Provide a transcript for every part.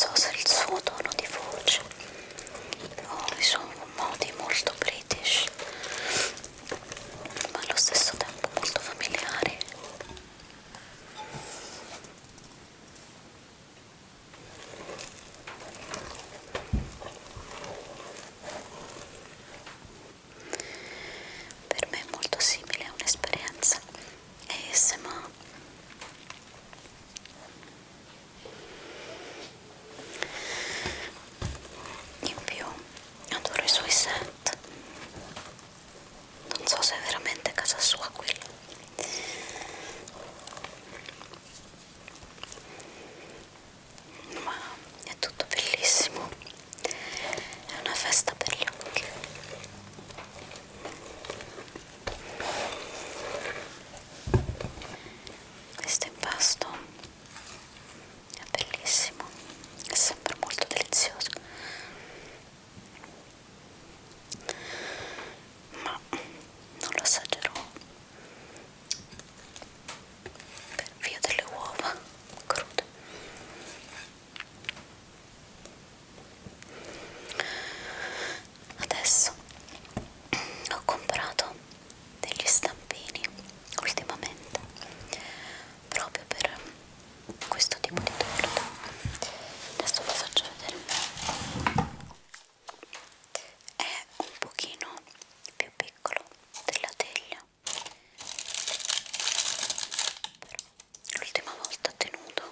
so se il suo tono di voce o i suoi modi molto british, ma allo stesso tempo molto familiari. Per me è molto simile a un'esperienza ASMR. In più adoro i suoi set, non so se è veramente casa sua quella, ma è tutto bellissimo, è una festa per gli occhi. Questo impasto è bellissimo, è sempre molto delizioso, ma non lo assaggerò per via delle uova crude. Adesso ho comprato degli stampini ultimamente proprio per questo tipo di torta. Adesso vi faccio vedere. È un pochino più piccolo della teglia, però l'ultima volta ha tenuto.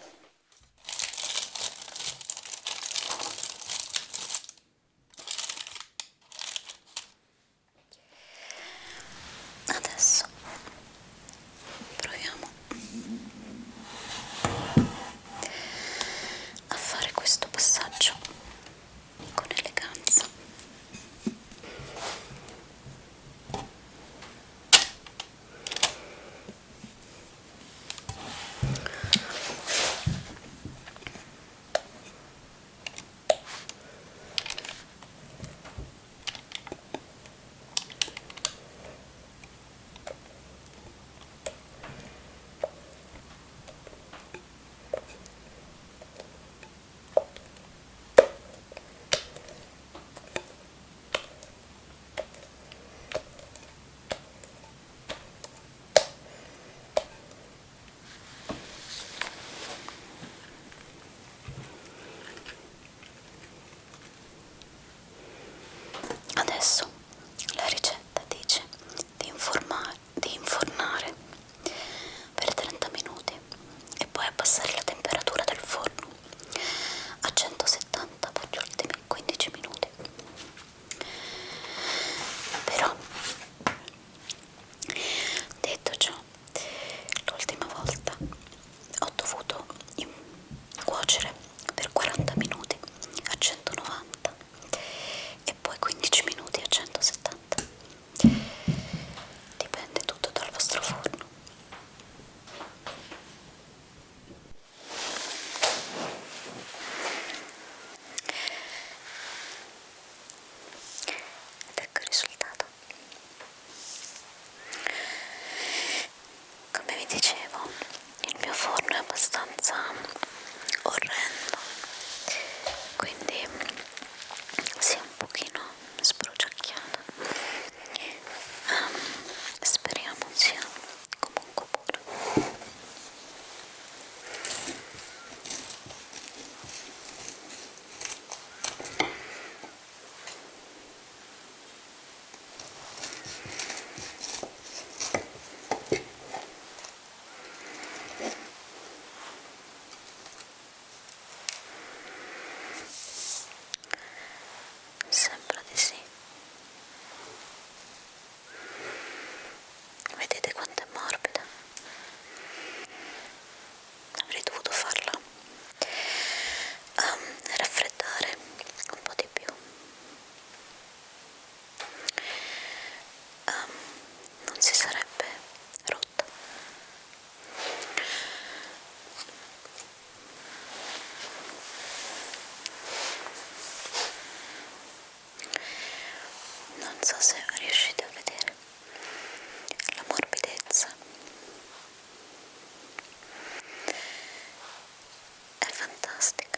Adesso proviamo a fare questo passaggio con eleganza. Adesso la ricetta dice di infornare per 30 minuti e poi abbassare la temperatura del forno a 170 per gli ultimi 15 minuti. Però, detto ciò, l'ultima volta ho dovuto cuocere per 40 minuti a 190 e poi 15 minuti a 170. Dipende tutto dal vostro forno. Ed ecco il risultato. Come vi dicevo, il mio forno è abbastanza orrendo, quindi si è un pochino sbruciacchiata. Speriamo sia comunque buono. Sembra di sì. Vedete quanto è morbida? Avrei dovuto farla raffreddare un po' di più. Non si sarebbe rotta. Non so se riuscite a vedere la morbidezza. È fantastica.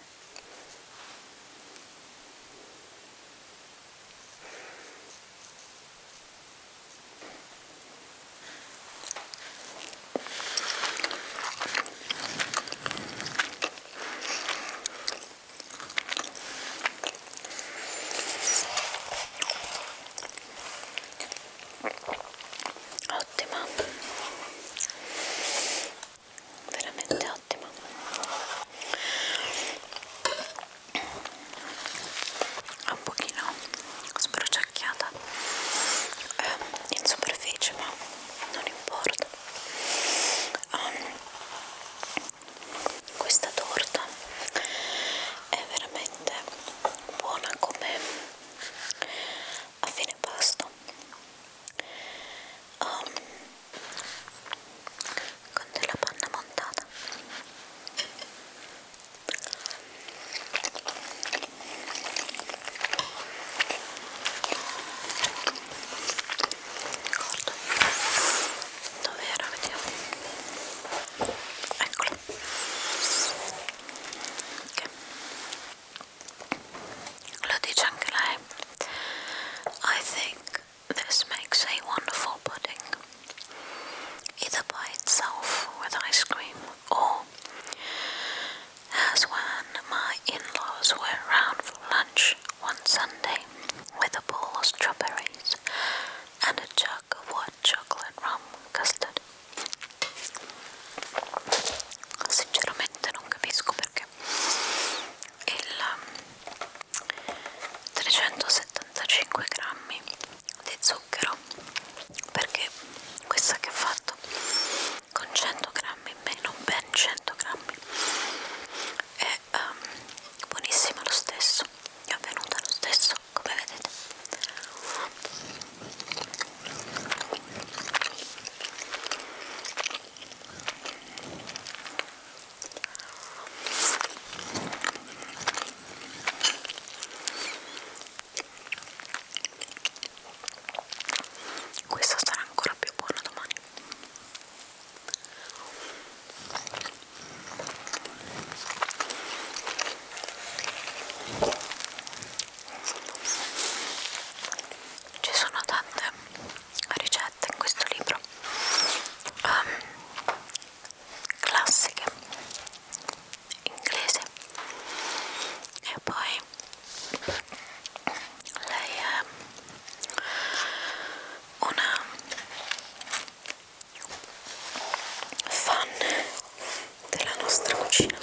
cucina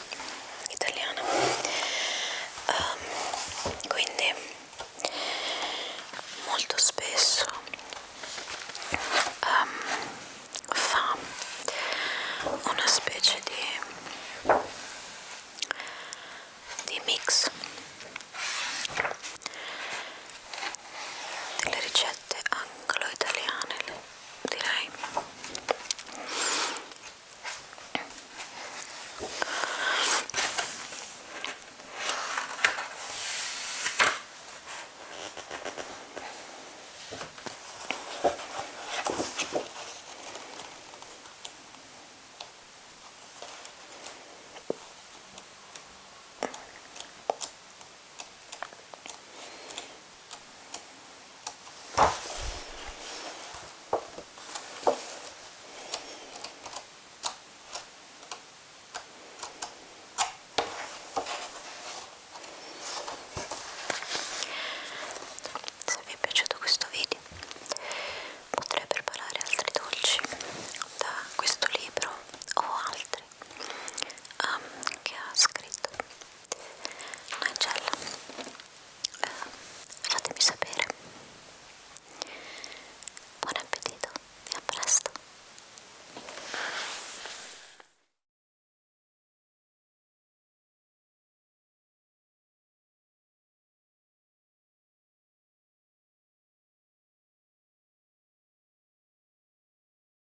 italiana. Quindi molto spesso fa una specie di mix delle ricette anglo-italiane, direi.